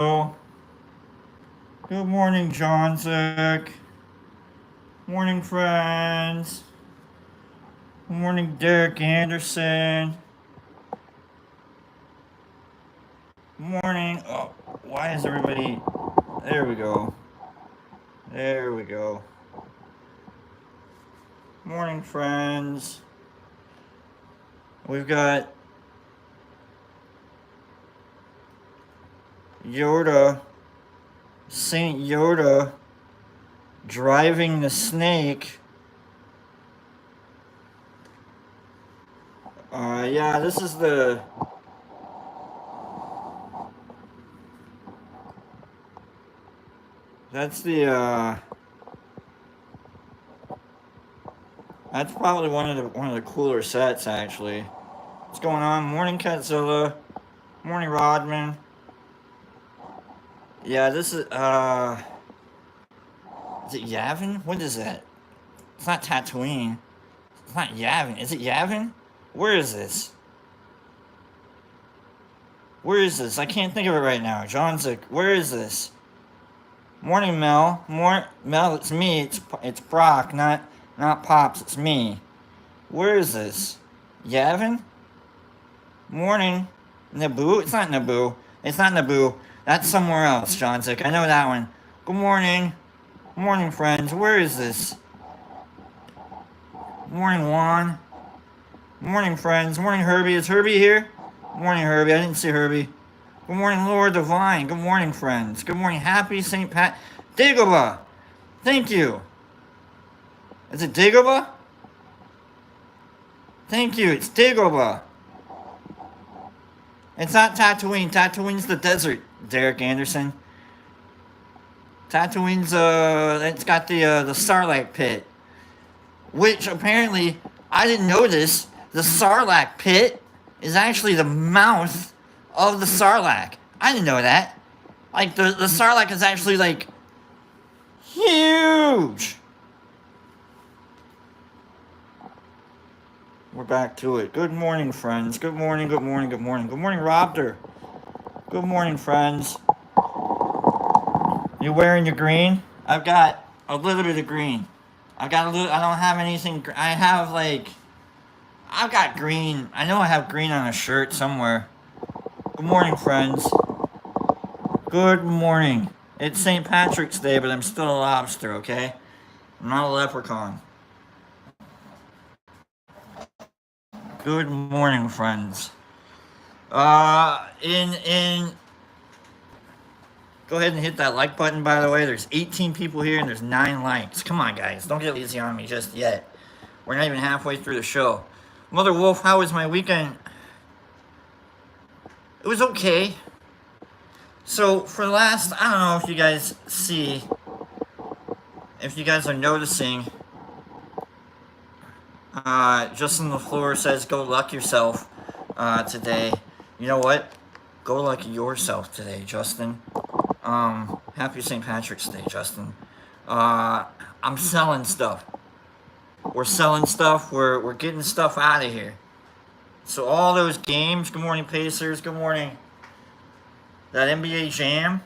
Good morning, Johnsick. Morning, friends. Good morning, Derek Anderson. Morning. Oh, why is everybody... There we go. There we go. Morning, friends. We've got Yoda, Saint Yoda, driving the snake. Yeah, this is the... That's the, That's probably one of the cooler sets, actually. What's going on? Morning, Catzilla. Morning, Rodman. Yeah, this is it Yavin? What is that? It's not Tatooine. It's not Yavin. Is it Yavin? Where is this? Where is this? I can't think of it right now. John's like, where is this? Morning, Mel. Mel, it's me. It's Brock, not Pops. It's me. Where is this? Yavin? Morning. Naboo? It's not Naboo. It's not Naboo. That's somewhere else, John's like, I know that one. Good morning. Morning, friends. Where is this? Morning, Juan. Morning, friends. Morning, Herbie. Is Herbie here? Morning, Herbie. I didn't see Herbie. Good morning, Lord Divine. Good morning, friends. Good morning. Happy St. Pat... Dagobah! Thank you. Is it Dagobah? Thank you. It's Dagobah. It's not Tatooine. Tatooine's the desert, Derek Anderson. Tatooine's, it's got the Sarlacc pit. Which, apparently, I didn't know this. The Sarlacc pit is actually the mouth of the Sarlacc. I didn't know that. Like, the Sarlacc is actually, like, huge. We're back to it. Good morning, friends. Good morning, good morning, good morning. Good morning, Robder. Good morning, friends. You wearing your green? I've got a little bit of green. I don't have anything. I've got green. I know I have green on a shirt somewhere. Good morning, friends. Good morning. It's St. Patrick's Day, but I'm still a lobster, okay? I'm not a leprechaun. Good morning, friends. Go ahead and hit that like button, by the way. There's 18 people here and there's 9 likes. Come on, guys. Don't get lazy on me just yet. We're not even halfway through the show. Mother Wolf, how was my weekend? It was okay. So, for the last, I don't know if you guys see, if you guys are noticing, Justin LaFleur says, go luck yourself today. You know what? Go luck yourself today, Justin. Happy St. Patrick's Day, Justin. I'm selling stuff. We're selling stuff. We're getting stuff out of here. So all those games, good morning, Pacers, good morning. That NBA Jam.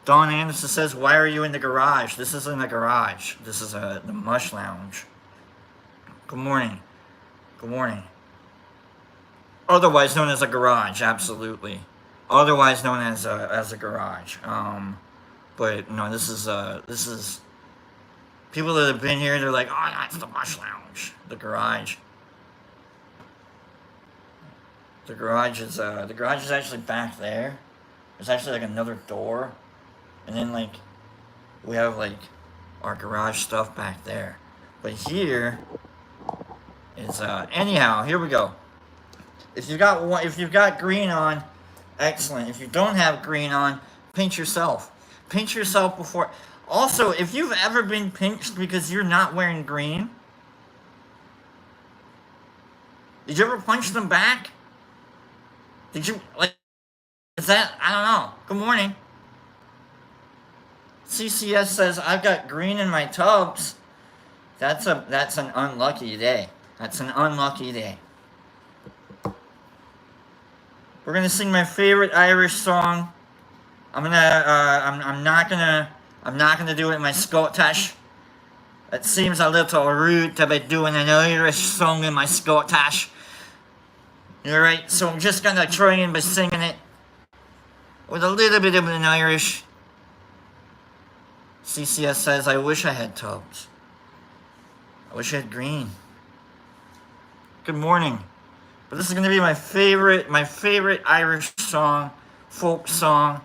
Don Anderson says, why are you in the garage? This isn't a garage. This is the Mush Lounge. Good morning. Good morning. Otherwise known as a garage, absolutely. Otherwise known as a garage. But no, this is people that have been here. They're like, oh, that's the Mush Lounge, the garage. The garage is actually back there. There's actually like another door, and then like we have like our garage stuff back there. But here is anyhow. Here we go. If you've got green on, excellent. If you don't have green on, pinch yourself. Pinch yourself before. Also, if you've ever been pinched because you're not wearing green, did you ever punch them back? Did you, like, is that, I don't know. Good morning. CCS says, I've got green in my tubs. That's an unlucky day. That's an unlucky day. We're gonna sing my favorite Irish song. I'm not gonna do it in my Scottish. It seems a little rude to be doing an Irish song in my Scottish. Alright, so I'm just gonna try and be singing it with a little bit of an Irish. CCS says, I wish I had tubs. I wish I had green. Good morning. But this is gonna be my favorite Irish song, folk song.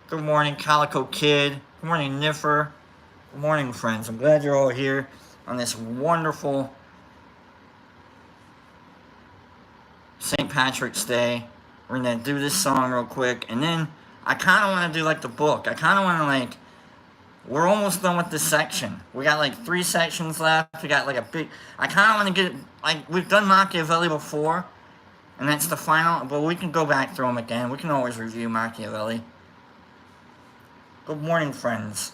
Good morning, Calico Kid. Good morning, Niffer. Good morning, friends. I'm glad you're all here on this wonderful St. Patrick's Day. We're gonna do this song real quick, and then I kind of want to do like the book. I kind of want to like. We're almost done with this section. We got like 3 sections left. We got like a big. I kind of want to get like we've done Machiavelli before, and that's the final. But we can go back through them again. We can always review Machiavelli. Good morning, friends.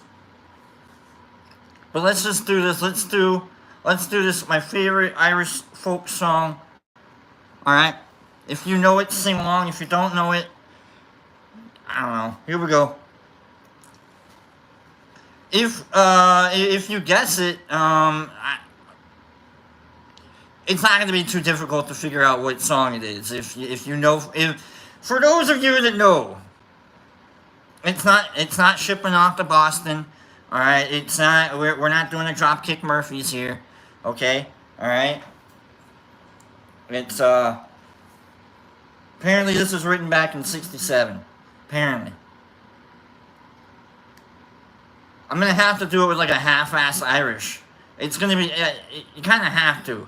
But let's just do this. Let's do this. My favorite Irish folk song. All right. If you know it, sing along. If you don't know it, I don't know. Here we go. If you guess it, it's not going to be too difficult to figure out what song it is. If you know, for those of you that know, it's not Shipping Off to Boston. All right, it's not. We're not doing a Dropkick Murphys here. Okay, all right. It's apparently this was written back in '67. Apparently. I'm gonna have to do it with like a half-ass Irish. It's gonna be, you kinda have to.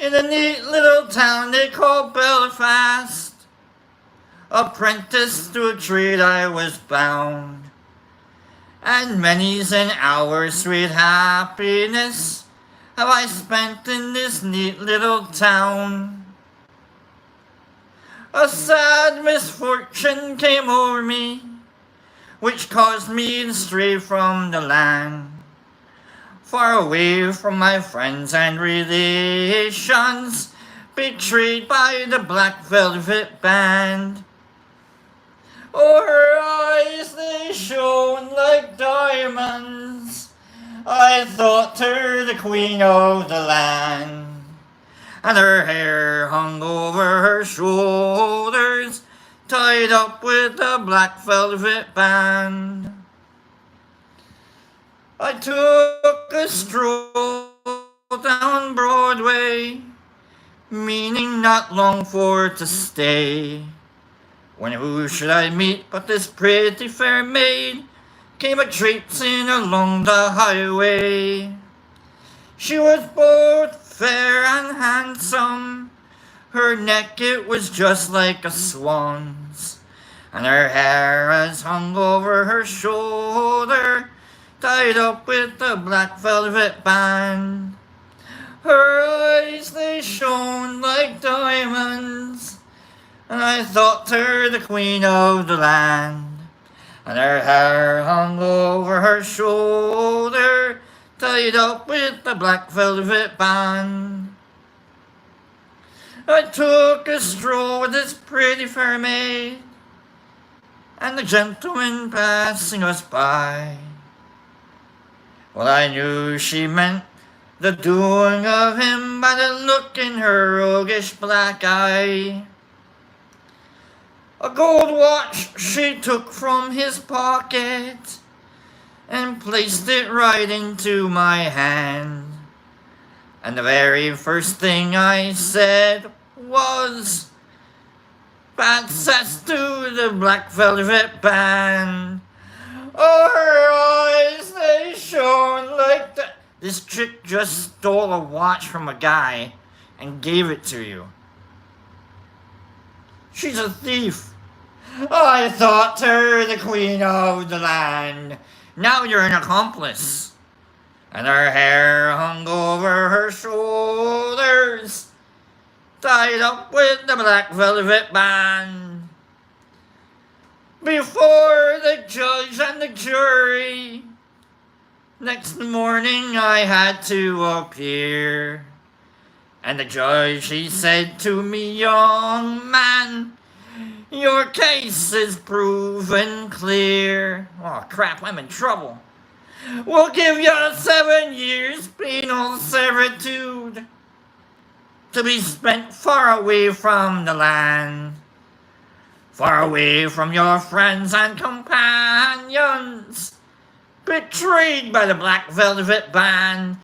In a neat little town they call Belfast, apprentice to a trade I was bound. And many's an hour sweet happiness have I spent in this neat little town. A sad misfortune came over me, which caused me to stray from the land, far away from my friends and relations, betrayed by the Black Velvet Band. Oh, her eyes, they shone like diamonds, I thought her the queen of the land, and her hair hung over her shoulders, tied up with a black velvet band. I took a stroll down Broadway, meaning not long for to stay, when who should I meet but this pretty fair maid came a-traipsing along the highway. She was both fair and handsome, her neck it was just like a swan's, and her hair as hung over her shoulder, tied up with a black velvet band. Her eyes they shone like diamonds, and I thought her the queen of the land, and her hair hung over her shoulder, tied up with a black velvet band. I took a stroll with this pretty fair maid, and the gentleman passing us by. Well, I knew she meant the doing of him by the look in her roguish black eye. A gold watch she took from his pocket and placed it right into my hand. And the very first thing I said was, "Bad cess to the Black Velvet Band." Oh, her eyes, they shone like the... This chick just stole a watch from a guy and gave it to you. She's a thief. I thought her the queen of the land. Now you're an accomplice. And her hair hung over her shoulders, tied up with the black velvet band. Before the judge and the jury, next morning I had to appear, And the judge, he said to me, young man, your case is proven clear. Oh crap, I'm in trouble. We'll give you 7 years penal servitude to be spent far away from the land, far away from your friends and companions, betrayed by the Black Velvet Band.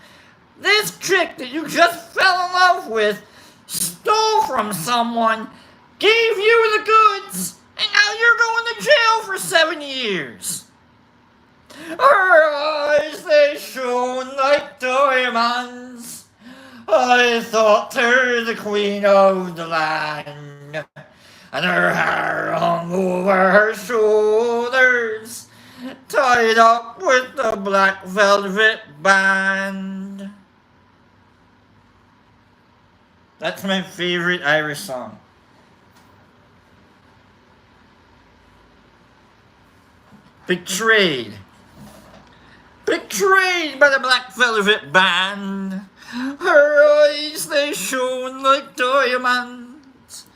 This chick that you just fell in love with stole from someone, gave you the goods, and now you're going to jail for 7 years. Her eyes, they shone like diamonds. I thought her the queen of the land, and her hair hung over her shoulders, tied up with the black velvet band. That's my favorite Irish song. Betrayed. Betrayed by the Black Velvet Band. Her eyes, they shone like diamonds.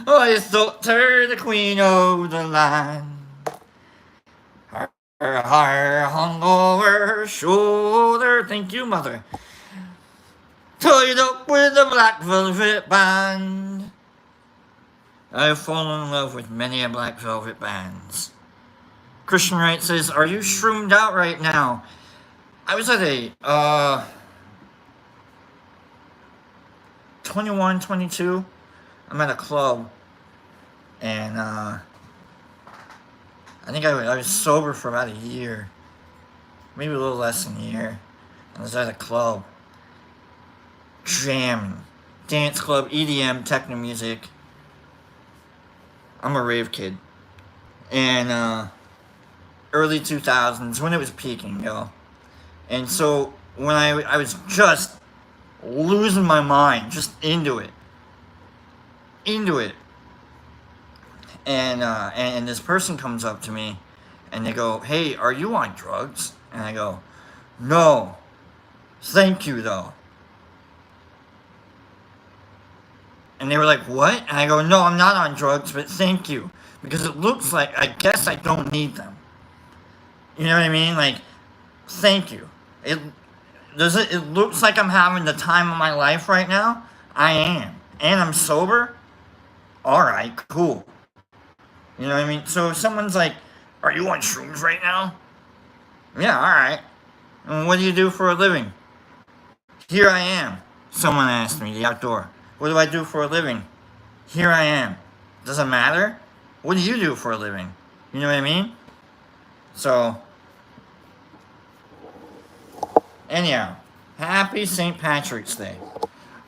I thought her the queen of the land. Her hair hung over her shoulder. Thank you, mother. Tied up with the Black Velvet Band. I've fallen in love with many a Black Velvet bands. Christian Wright says, are you shroomed out right now? I was at a, 21, 22. I'm at a club. And, I think I was sober for about a year. Maybe a little less than a year. I was at a club. Jamming. Dance club, EDM, techno music. I'm a rave kid. And, early 2000s, when it was peaking, yo. And so, when I was just losing my mind, just into it. And this person comes up to me, and they go, hey, are you on drugs? And I go, no, thank you, though. And they were like, what? And I go, no, I'm not on drugs, but thank you. Because it looks like, I guess I don't need them. You know what I mean? Like, thank you. It looks like I'm having the time of my life right now. I am. And I'm sober. Alright, cool. You know what I mean? So if someone's like, are you on shrooms right now? Yeah, alright. And what do you do for a living? Here I am. Someone asked me, the outdoor. What do I do for a living? Here I am. Doesn't matter? What do you do for a living? You know what I mean? So, anyhow, happy St. Patrick's Day.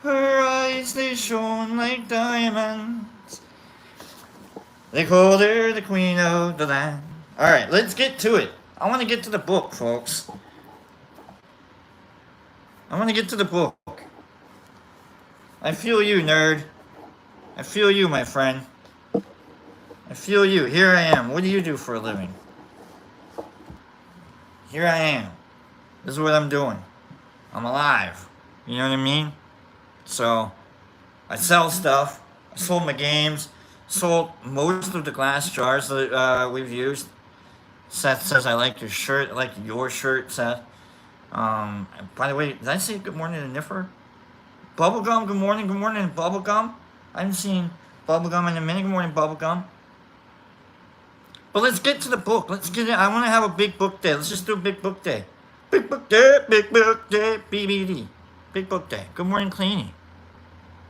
Her eyes, they shone like diamonds. They called her the queen of the land. Alright, let's get to it. I want to get to the book, folks. I want to get to the book. I feel you, nerd. I feel you, my friend. I feel you. Here I am. What do you do for a living? Here I am. This is what I'm doing. I'm alive. You know what I mean? So, I sell stuff. I sold my games. Sold most of the glass jars that we've used. Seth says, I like your shirt. I like your shirt, Seth. By the way, did I say good morning to Niffer? Bubblegum, good morning, Bubblegum. I haven't seen Bubblegum in a minute. Good morning, Bubblegum. But let's get to the book. Let's get it. I want to have a big book day. Let's just do a big book day. Big book day, BBD. Big book day. Good morning, Cleany.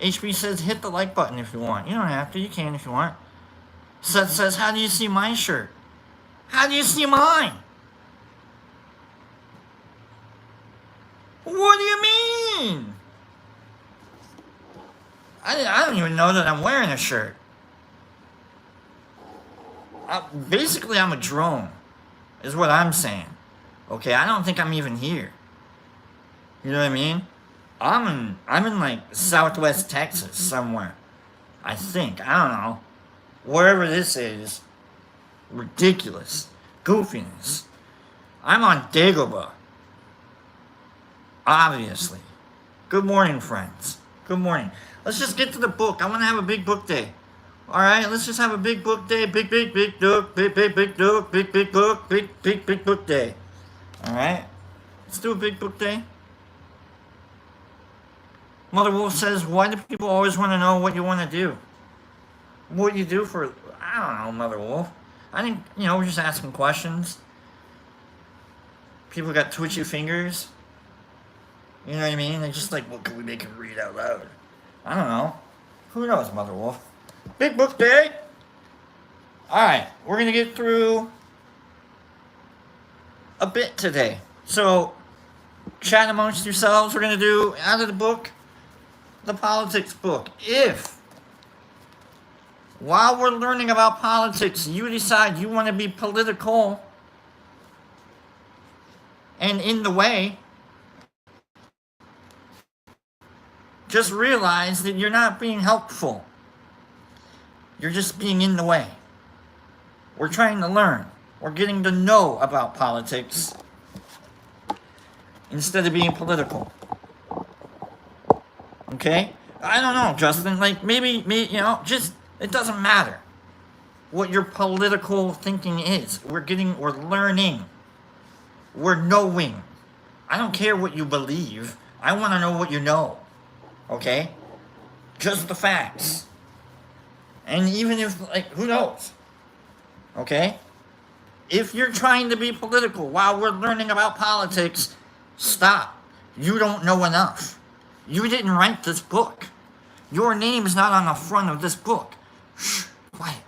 HB says, hit the like button if you want. You don't have to. You can if you want. Seth says, how do you see my shirt? How do you see mine? What do you mean? I don't even know that I'm wearing a shirt. Basically, I'm a drone, is what I'm saying. Okay, I don't think I'm even here. You know what I mean? I'm in like Southwest Texas somewhere. I think. I don't know. Wherever this is. Ridiculous. Goofiness. I'm on Dagobah. Obviously. Good morning, friends. Good morning. Let's just get to the book. I want to have a big book day. All right, let's just have a big book day. Big book, big book, big book, big book day. All right, let's do a big book day. Mother Wolf says, why do people always want to know what you want to do? What you do for, I don't know, Mother Wolf. I think, we're just asking questions. People got twitchy fingers. You know what I mean? They're just like, what can we make him read out loud? I don't know. Who knows, Mother Wolf? Big book day. Alright, we're going to get through a bit today. So, chat amongst yourselves. We're going to do, out of the book, the politics book. If, while we're learning about politics, you decide you want to be political and in the way, just realize that you're not being helpful. You're just being in the way. We're trying to learn. We're getting to know about politics instead of being political. Okay? I don't know, Justin. Like, maybe, just, it doesn't matter what your political thinking is. We're learning. We're knowing. I don't care what you believe. I want to know what you know. Okay? Just the facts. And even if, who knows? Okay? If you're trying to be political while we're learning about politics, stop. You don't know enough. You didn't write this book. Your name is not on the front of this book. Shh, quiet.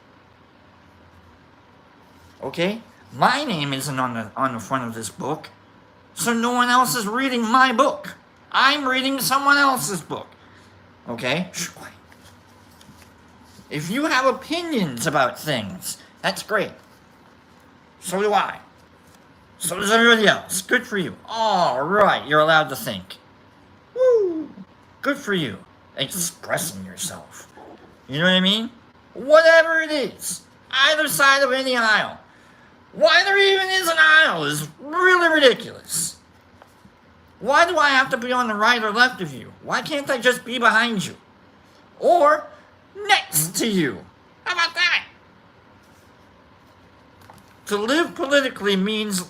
Okay? My name isn't on the front of this book, so no one else is reading my book. I'm reading someone else's book. Okay? Shh, quiet. If you have opinions about things, that's great. So do I. So does everybody else. Good for you. All right, you're allowed to think. Woo! Good for you. Expressing yourself. You know what I mean? Whatever it is. Either side of any aisle. Why there even is an aisle is really ridiculous. Why do I have to be on the right or left of you? Why can't I just be behind you? Or next to you? How about that? To live politically means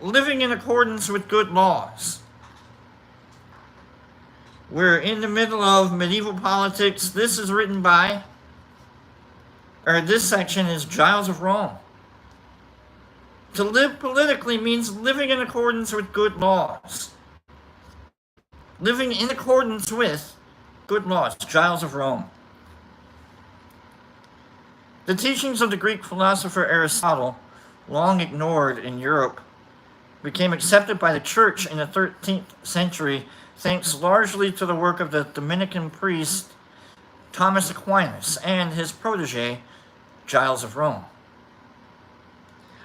living in accordance with good laws. We're in the middle of medieval politics. This is written by, this section is Giles of Rome. To live politically means living in accordance with good laws. Living in accordance with good laws. Giles of Rome. The teachings of the Greek philosopher Aristotle, long ignored in Europe, became accepted by the Church in the 13th century thanks largely to the work of the Dominican priest Thomas Aquinas and his protege, Giles of Rome.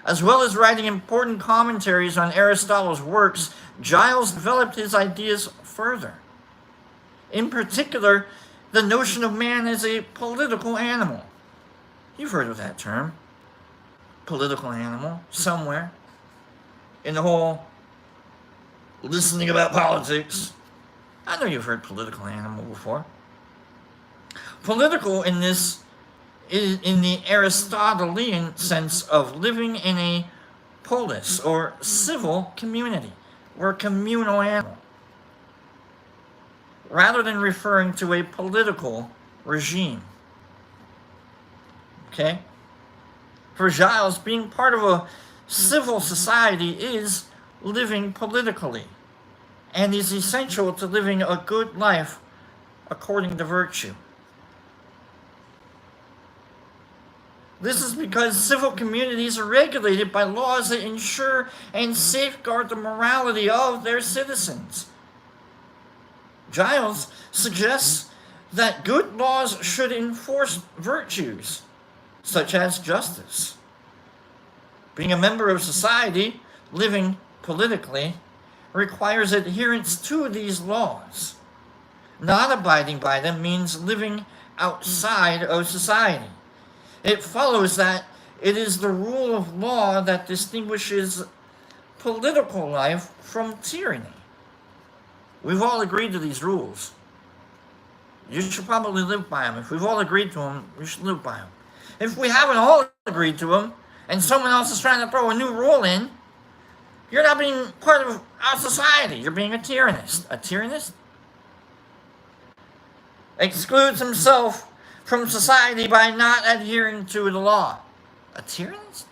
As well as writing important commentaries on Aristotle's works, Giles developed his ideas further. In particular, the notion of man as a political animal. You've heard of that term. Political animal, somewhere. In the whole listening about politics. I know you've heard political animal before. Political in the Aristotelian sense of living in a polis, or civil community, or communal animal, rather than referring to a political regime. Okay? For Giles, being part of a civil society is living politically, and is essential to living a good life according to virtue. This is because civil communities are regulated by laws that ensure and safeguard the morality of their citizens. Giles suggests that good laws should enforce virtues, such as justice. Being a member of society, living politically, requires adherence to these laws. Not abiding by them means living outside of society. It follows that it is the rule of law that distinguishes political life from tyranny. We've all agreed to these rules. you should probably live by them. If we've all agreed to them, we should live by them. If we haven't all agreed to them, and someone else is trying to throw a new rule in, you're not being part of our society. You're being a tyrannist. A tyrannist? Excludes himself from society by not adhering to the law. A tyrannist?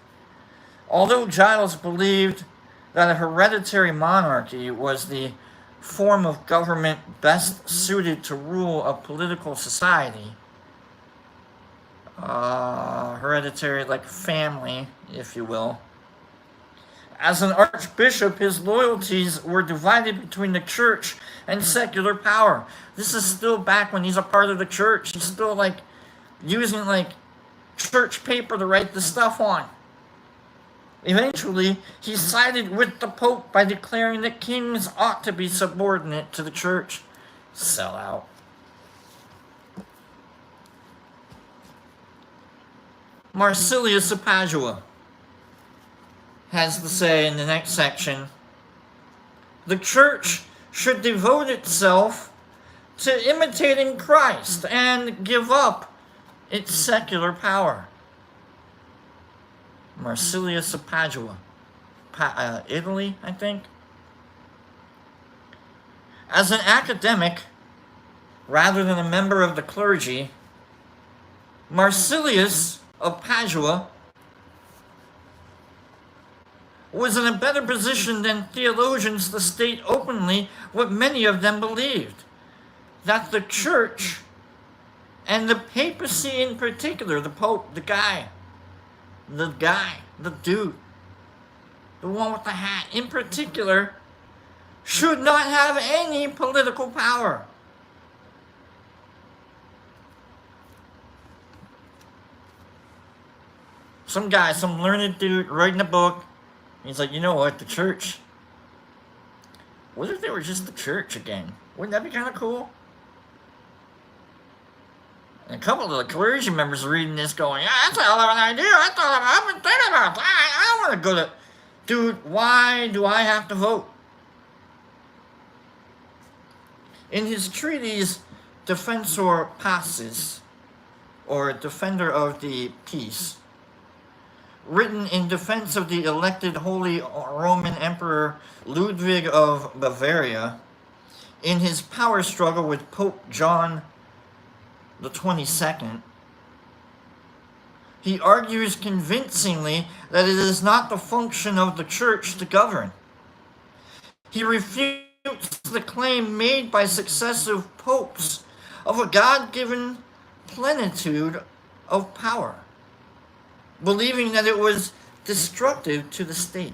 Although Giles believed that a hereditary monarchy was the form of government best suited to rule a political society, hereditary, like family, if you will. As an archbishop, his loyalties were divided between the church and secular power. This is still back when he's a part of the church. He's still like using like church paper to write the stuff on. Eventually, he sided with the Pope by declaring that kings ought to be subordinate to the church. Sell out. Marsilius of Padua has to say in the next section, the church should devote itself to imitating Christ and give up its secular power. Marsilius of Padua, Italy, I think. As an academic, rather than a member of the clergy, Marsilius of Padua was in a better position than theologians to state openly what many of them believed, that the church and the papacy in particular, the Pope, the dude, the one with the hat in particular, should not have any political power. Some guy, some learned dude writing a book, he's like, you know what, the church, what if they were just the church again? Wouldn't that be kind of cool? And a couple of the clergy members are reading this going, yeah, that's a hell of an idea. I've been thinking about that. I don't want to go to... Dude, why do I have to vote? In his treatise, Defensor Pacis, or Defender of the Peace, written in defense of the elected Holy Roman Emperor Ludwig of Bavaria, in his power struggle with Pope John the 22nd, he argues convincingly that it is not the function of the church to govern. He refutes the claim made by successive popes of a God-given plenitude of power, believing that it was destructive to the state.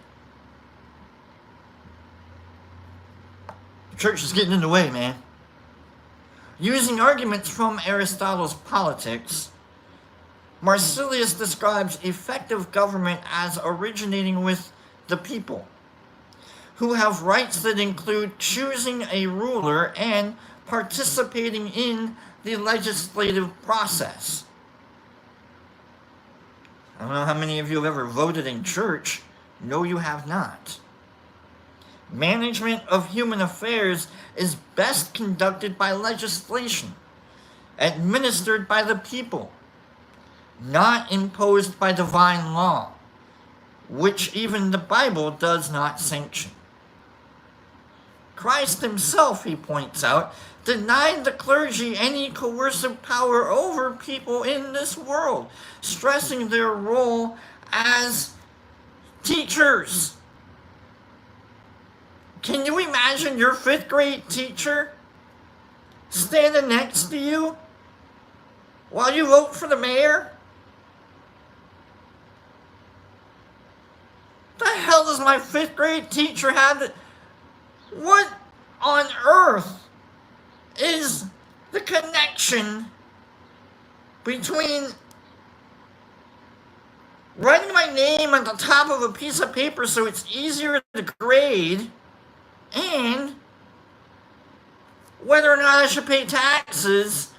The church is getting in the way, man. Using arguments from Aristotle's Politics, Marsilius describes effective government as originating with the people, who have rights that include choosing a ruler and participating in the legislative process. I don't know how many of you have ever voted in church. No, you have not. Management of human affairs is best conducted by legislation, administered by the people, not imposed by divine law, which even the Bible does not sanction. Christ himself, he points out, denied the clergy any coercive power over people in this world, stressing their role as teachers. Can you imagine your 5th grade teacher standing next to you while you vote for the mayor? The hell does my 5th grade teacher have to... What on earth is the connection between writing my name on the top of a piece of paper so it's easier to grade and whether or not I should pay taxes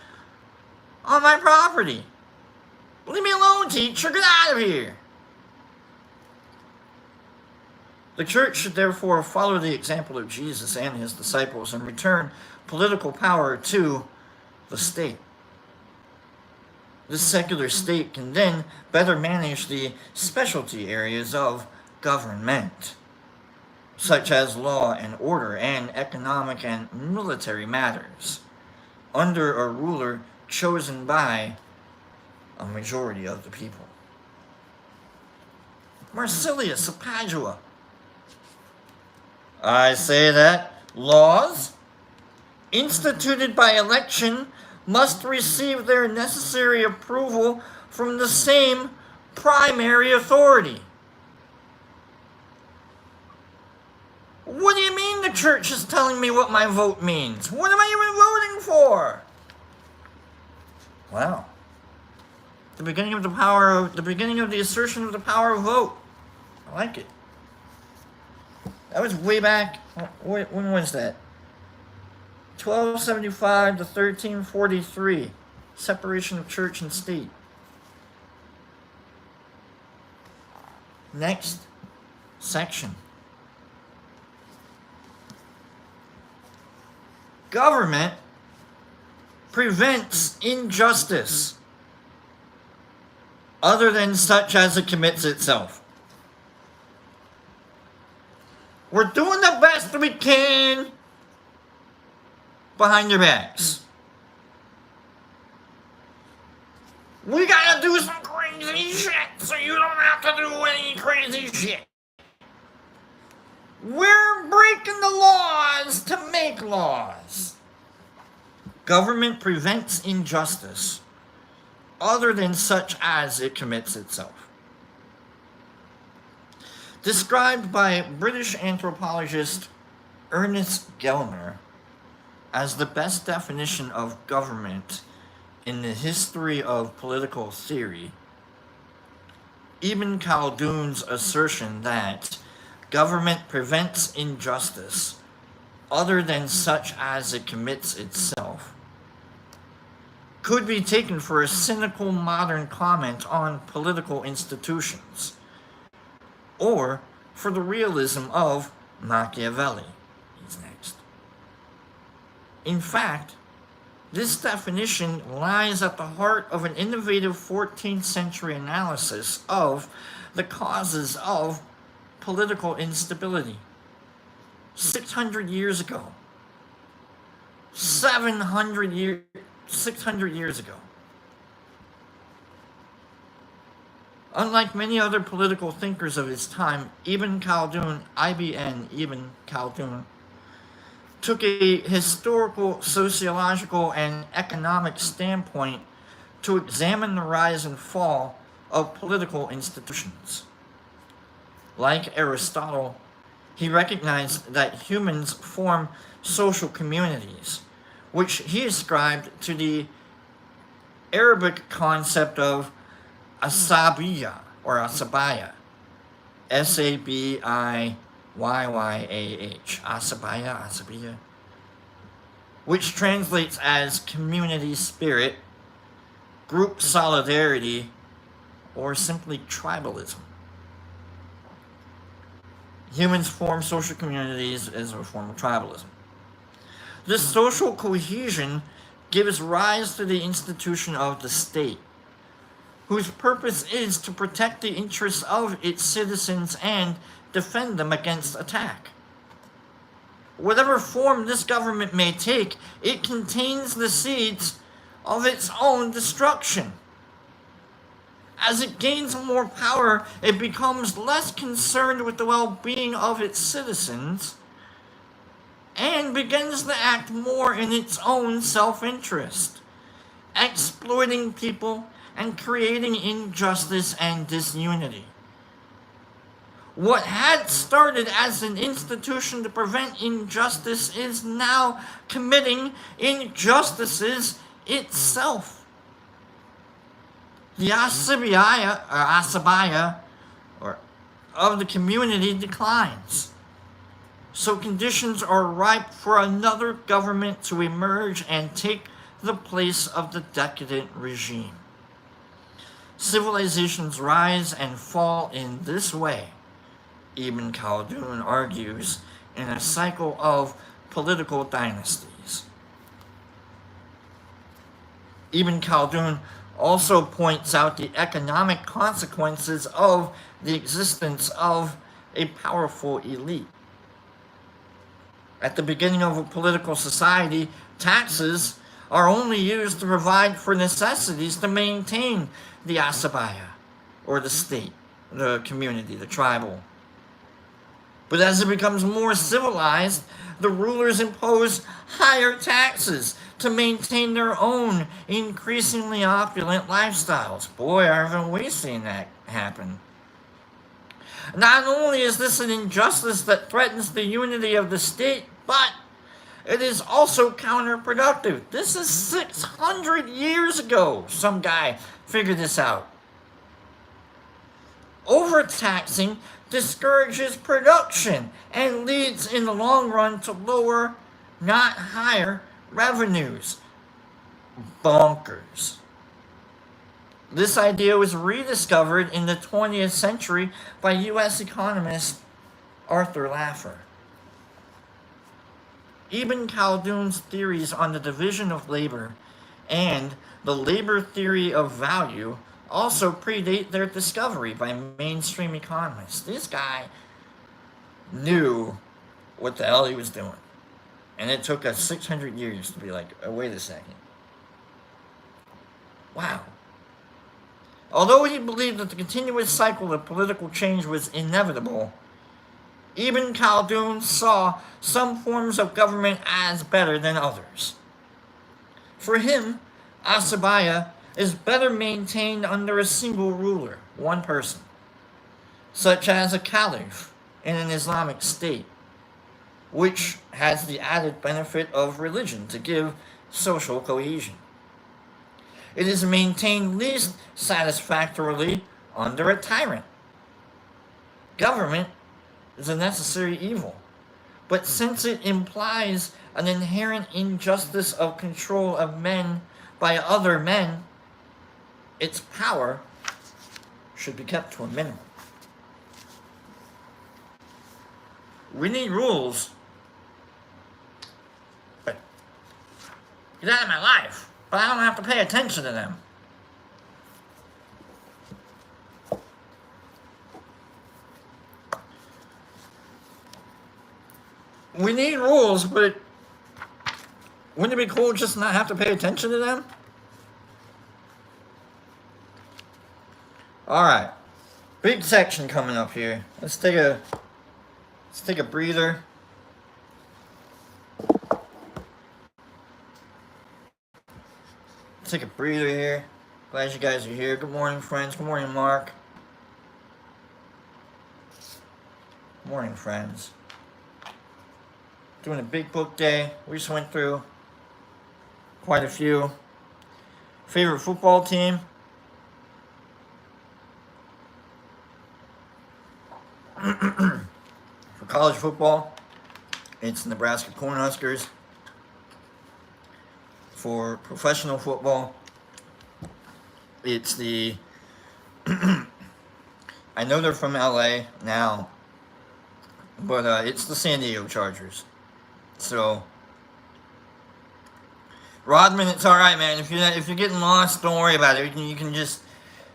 on my property? Leave me alone, teacher. Get out of here. The church should therefore follow the example of Jesus and his disciples and return political power to the state. The secular state can then better manage the specialty areas of government, such as law and order and economic and military matters, under a ruler chosen by a majority of the people. Marsilius of Padua. I say that laws instituted by election must receive their necessary approval from the same primary authority. What do you mean the church is telling me what my vote means? What am I even voting for? Wow. The beginning of the assertion of the power of vote. I like it. That was way back. When was that? 1275 to 1343. Separation of church and state. Next section. Government prevents injustice other than such as it commits itself. We're doing the best we can behind your backs. We gotta do some crazy shit so you don't have to do any crazy shit. We're breaking the laws to make laws. Government prevents injustice other than such as it commits itself. Described by British anthropologist Ernest Gellner as the best definition of government in the history of political theory, Ibn Khaldun's assertion that government prevents injustice other than such as it commits itself could be taken for a cynical modern comment on political institutions, or for the realism of Machiavelli. He's next. In fact, this definition lies at the heart of an innovative 14th century analysis of the causes of political instability. 600 years ago. 600 years ago. Unlike many other political thinkers of his time, Ibn Khaldun, Ibn Khaldun, took a historical, sociological, and economic standpoint to examine the rise and fall of political institutions. Like Aristotle, he recognized that humans form social communities, which he ascribed to the Arabic concept of asabiyya or asabaya, Sabiyyah, asabiyya, which translates as community spirit, group solidarity, or simply tribalism. Humans form social communities as a form of tribalism. This social cohesion gives rise to the institution of the state, whose purpose is to protect the interests of its citizens and defend them against attack. Whatever form this government may take, it contains the seeds of its own destruction. As it gains more power, it becomes less concerned with the well-being of its citizens and begins to act more in its own self-interest, exploiting people and creating injustice and disunity. What had started as an institution to prevent injustice is now committing injustices itself. The asabiyya of the community declines. So conditions are ripe for another government to emerge and take the place of the decadent regime. Civilizations rise and fall in this way, Ibn Khaldun argues, in a cycle of political dynasties. Ibn Khaldun also points out the economic consequences of the existence of a powerful elite. At the beginning of a political society, taxes are only used to provide for necessities to maintain the asabaya, or the state, the community, the tribal. But as it becomes more civilized, the rulers impose higher taxes to maintain their own increasingly opulent lifestyles. Boy, haven't we seen that happen. Not only is this an injustice that threatens the unity of the state, but it is also counterproductive. This is 600 years ago. Some guy figured this out. Overtaxing discourages production and leads in the long run to lower, not higher, revenues. Bonkers. This idea was rediscovered in the 20th century by U.S. economist Arthur Laffer. Ibn Khaldun's theories on the division of labor and the labor theory of value also predate their discovery by mainstream economists. This guy knew what the hell he was doing. And it took us 600 years to be like, oh, wait a second. Wow. Although he believed that the continuous cycle of political change was inevitable, Ibn Khaldun saw some forms of government as better than others. For him, asabaya is better maintained under a single ruler, one person, such as a caliph in an Islamic state, which has the added benefit of religion to give social cohesion. It is maintained least satisfactorily under a tyrant. Government is a necessary evil, but since it implies an inherent injustice of control of men by other men, its power should be kept to a minimum. We need rules, but get out of my life. But I don't have to pay attention to them. We need rules, but wouldn't it be cool just not have to pay attention to them? Alright. Big section coming up here. Let's take a breather. Take a breather here. Glad you guys are here. Good morning, friends. Good morning, Mark. Good morning, friends. Doing a big book day. We just went through quite a few. Favorite football team? For college football, it's Nebraska Cornhuskers. For professional football, it's the I know they're from LA now, but it's the San Diego Chargers. So Rodman, it's all right, man. If you're getting lost, don't worry about it. You can just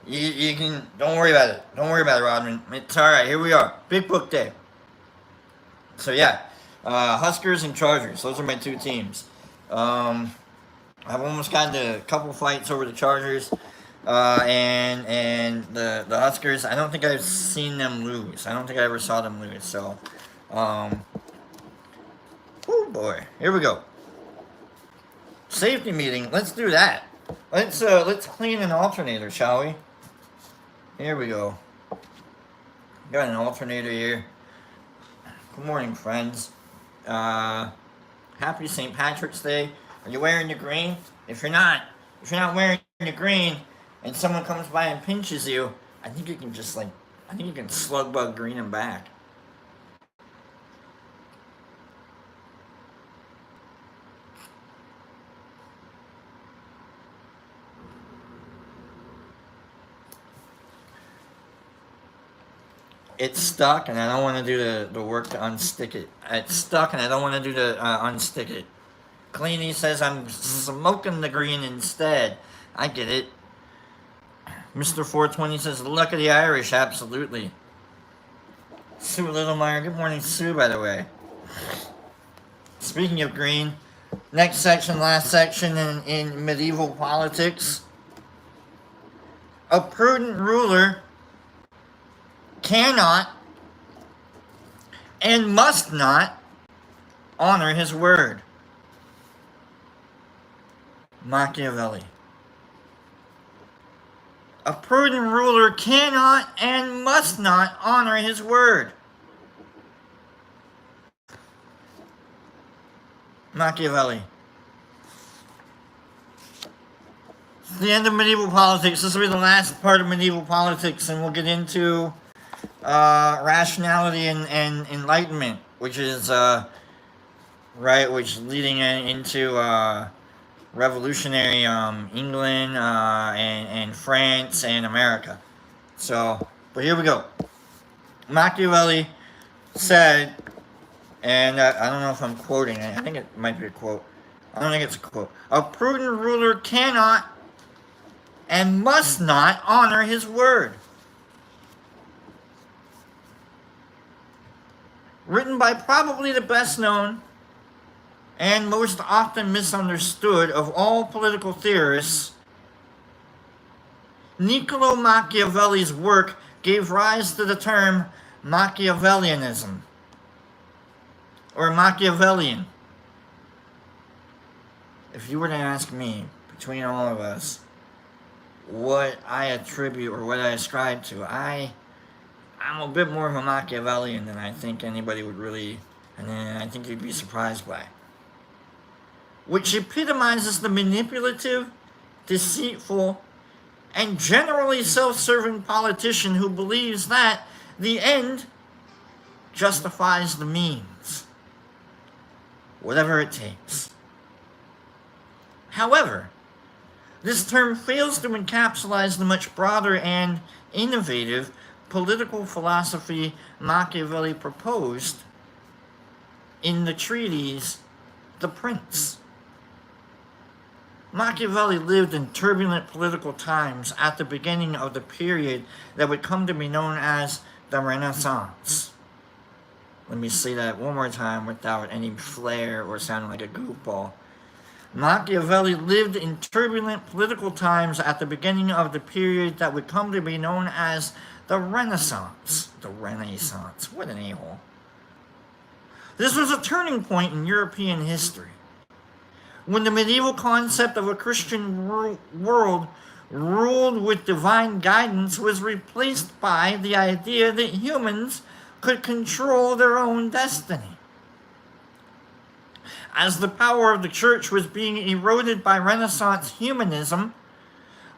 you can don't worry about it. Don't worry about it, Rodman. It's all right. Here we are, big book day. So yeah, Huskers and Chargers. Those are my two teams. I've almost gotten to a couple fights over the Chargers and the Huskers. I don't think I've seen them lose. I don't think I ever saw them lose. So, oh boy, here we go. Safety meeting. Let's do that. Let's clean an alternator, shall we? Here we go. Got an alternator here. Good morning, friends. Happy St. Patrick's Day. Are you wearing your green? If you're not wearing your green, and someone comes by and pinches you, I think you can slug bug green them back. It's stuck, and I don't want to do the work to unstick it. It's stuck, and I don't want to do the unstick it. Cleany says I'm smoking the green instead. I get it. Mr. 420 says, luck of the Irish, absolutely. Sue Littlemeyer, good morning, Sue, by the way. Speaking of green, next section, last section in medieval politics. A prudent ruler cannot and must not honor his word. Machiavelli. A prudent ruler cannot and must not honor his word. Machiavelli. It's the end of medieval politics. This will be the last part of medieval politics, and we'll get into rationality and enlightenment, which is which leading into revolutionary England and France and America. So, but here we go. Machiavelli said, and I don't know if I'm quoting it. I think it might be a quote. I don't think it's a quote. A prudent ruler cannot and must not honor his word. Written by probably the best known and most often misunderstood of all political theorists, Niccolo Machiavelli's work gave rise to the term Machiavellianism, or Machiavellian. If you were to ask me, between all of us, what I attribute or what I ascribe to, I'm a bit more of a Machiavellian than I think anybody would really, and then I think you'd be surprised by. Which epitomizes the manipulative, deceitful, and generally self-serving politician who believes that the end justifies the means, whatever it takes. However, this term fails to encapsulate the much broader and innovative political philosophy Machiavelli proposed in the treatise The Prince. Machiavelli lived in turbulent political times at the beginning of the period that would come to be known as the Renaissance. Let me say that one more time without any flair or sounding like a goofball. Machiavelli lived in turbulent political times at the beginning of the period that would come to be known as the Renaissance. The Renaissance. What an a-hole. This was a turning point in European history, when the medieval concept of a Christian world ruled with divine guidance was replaced by the idea that humans could control their own destiny. As the power of the church was being eroded by Renaissance humanism,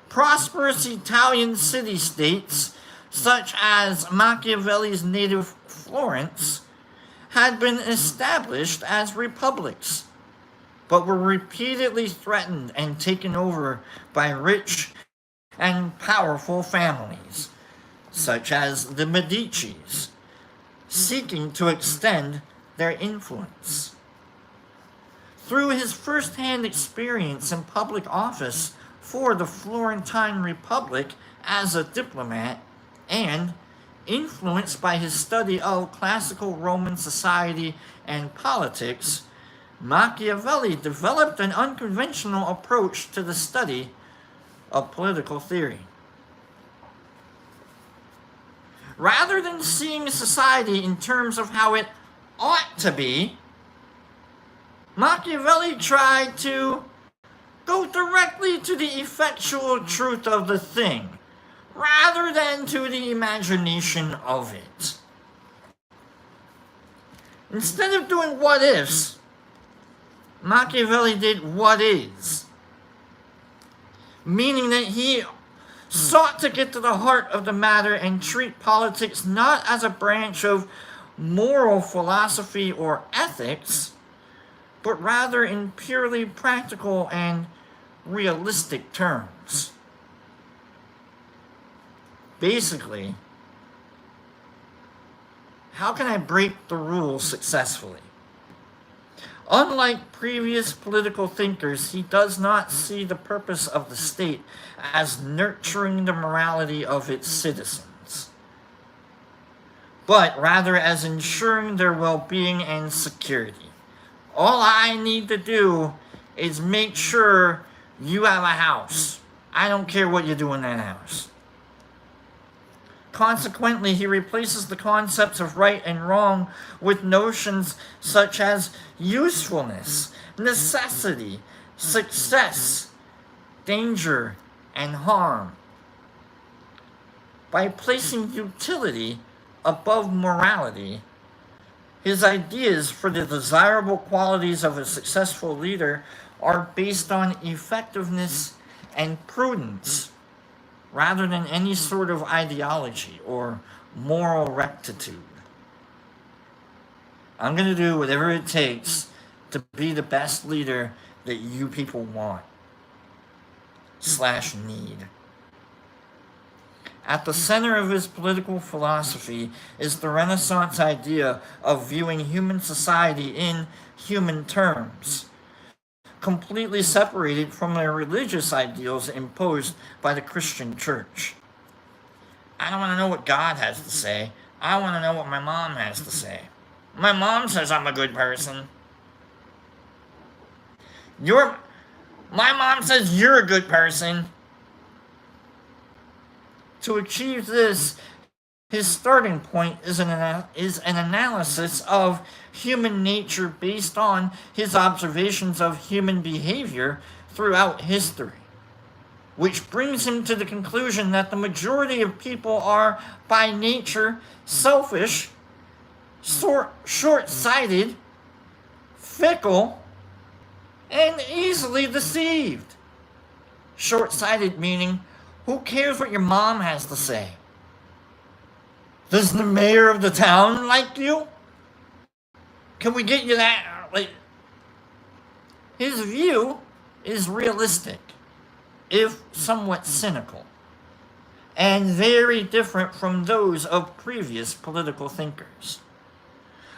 prosperous Italian city-states, such as Machiavelli's native Florence, had been established as republics, but were repeatedly threatened and taken over by rich and powerful families, such as the Medicis, seeking to extend their influence. Through his first-hand experience in public office for the Florentine Republic as a diplomat, and influenced by his study of classical Roman society and politics, Machiavelli developed an unconventional approach to the study of political theory. Rather than seeing society in terms of how it ought to be, Machiavelli tried to go directly to the effectual truth of the thing, rather than to the imagination of it. Instead of doing what-ifs, Machiavelli did what is, meaning that he sought to get to the heart of the matter and treat politics not as a branch of moral philosophy or ethics, but rather in purely practical and realistic terms. Basically, how can I break the rules successfully? Unlike previous political thinkers, he does not see the purpose of the state as nurturing the morality of its citizens, but rather as ensuring their well-being and security. All I need to do is make sure you have a house. I don't care what you do in that house. Consequently, he replaces the concepts of right and wrong with notions such as usefulness, necessity, success, danger, and harm. By placing utility above morality, his ideas for the desirable qualities of a successful leader are based on effectiveness and prudence, rather than any sort of ideology or moral rectitude. I'm going to do whatever it takes to be the best leader that you people want / need. At the center of his political philosophy is the Renaissance idea of viewing human society in human terms, completely separated from the religious ideals imposed by the Christian church. I don't want to know what God has to say. I want to know what my mom has to say. My mom says I'm a good person. My mom says you're a good person. To achieve this, his starting point is an analysis of human nature based on his observations of human behavior throughout history, which brings him to the conclusion that the majority of people are, by nature, selfish, short-sighted, fickle, and easily deceived. Short-sighted meaning, who cares what your mom has to say? Does the mayor of the town like you? Can we get you that? His view is realistic, if somewhat cynical, and very different from those of previous political thinkers.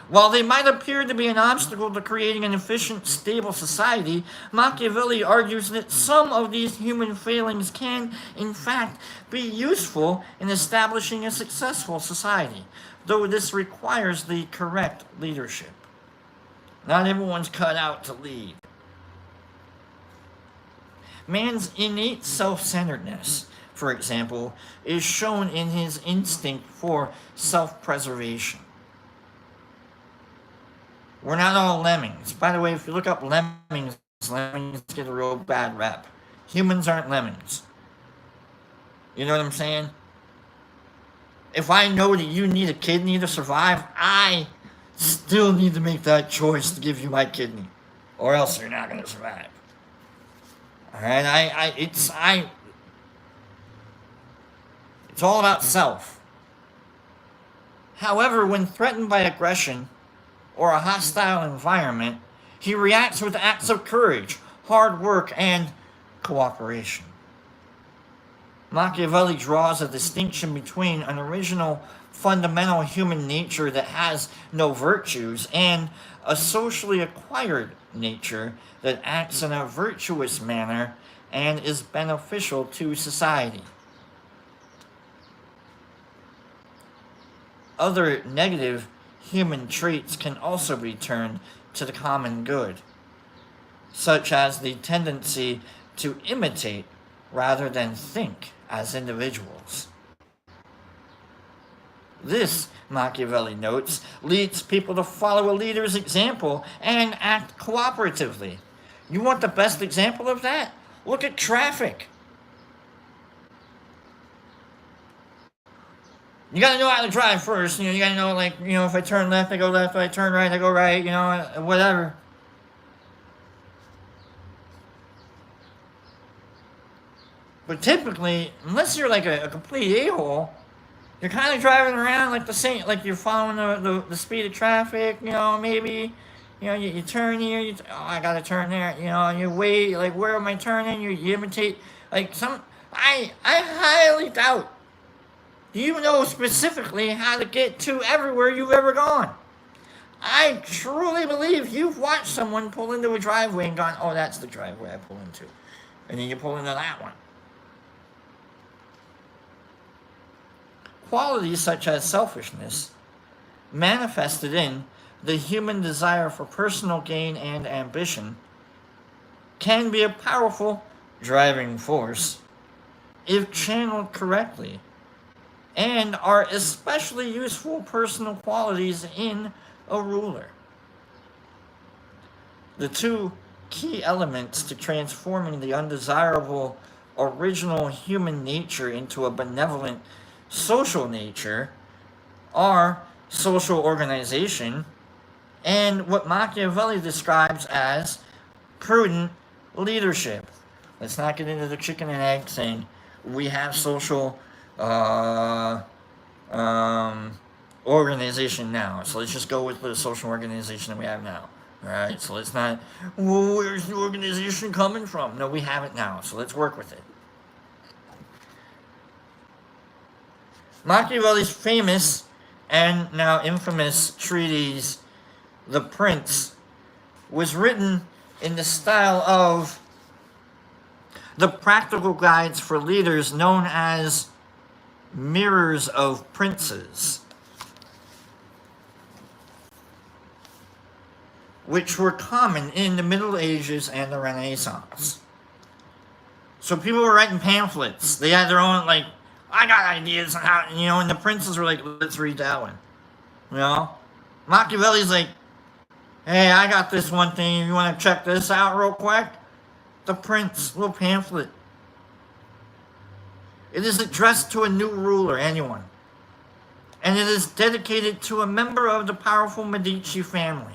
While they might appear to be an obstacle to creating an efficient, stable society, Machiavelli argues that some of these human failings can, in fact, be useful in establishing a successful society, though this requires the correct leadership. Not everyone's cut out to lead. Man's innate self-centeredness, for example, is shown in his instinct for self-preservation. We're not all lemmings. By the way, if you look up lemmings get a real bad rep. Humans aren't lemmings. You know what I'm saying? If I know that you need a kidney to survive, I still need to make that choice to give you my kidney, or else you're not going to survive. All right, it's all about self. However, when threatened by aggression or a hostile environment, he reacts with acts of courage, hard work, and cooperation. Machiavelli draws a distinction between an original, fundamental human nature that has no virtues and a socially acquired nature that acts in a virtuous manner and is beneficial to society. Other negative human traits can also be turned to the common good, such as the tendency to imitate rather than think as individuals. This, Machiavelli notes, leads people to follow a leader's example and act cooperatively. You want the best example of that? Look at traffic. You gotta know how to drive first. You gotta know, if I turn left, I go left. If I turn right, I go right. Whatever. But typically, unless you're like a complete a-hole, you're kind of driving around like the same, like you're following the speed of traffic. Maybe, you turn here. I gotta turn there. You wait. Like, where am I turning? You imitate. I highly doubt you know specifically how to get to everywhere you've ever gone. I truly believe you've watched someone pull into a driveway and gone, oh, that's the driveway I pull into. And then you pull into that one. Qualities such as selfishness, manifested in the human desire for personal gain and ambition, can be a powerful driving force if channeled correctly, and are especially useful personal qualities in a ruler. The two key elements to transforming the undesirable original human nature into a benevolent social nature are social organization and what Machiavelli describes as prudent leadership. Let's not get into the chicken and egg thing. We have social organization now. So let's just go with the social organization that we have now. Alright, so let's not, well, where's the organization coming from? No, we have it now, so let's work with it. Machiavelli's famous and now infamous treatise, The Prince, was written in the style of the practical guides for leaders known as mirrors of princes, which were common in the Middle Ages and the Renaissance. So people were writing pamphlets. They had their own, like, I got ideas on how, and the princes were like, let's read that one. Machiavelli's like, hey, I got this one thing. You want to check this out real quick? The Prince, little pamphlet. It is addressed to a new ruler, anyone. And it is dedicated to a member of the powerful Medici family,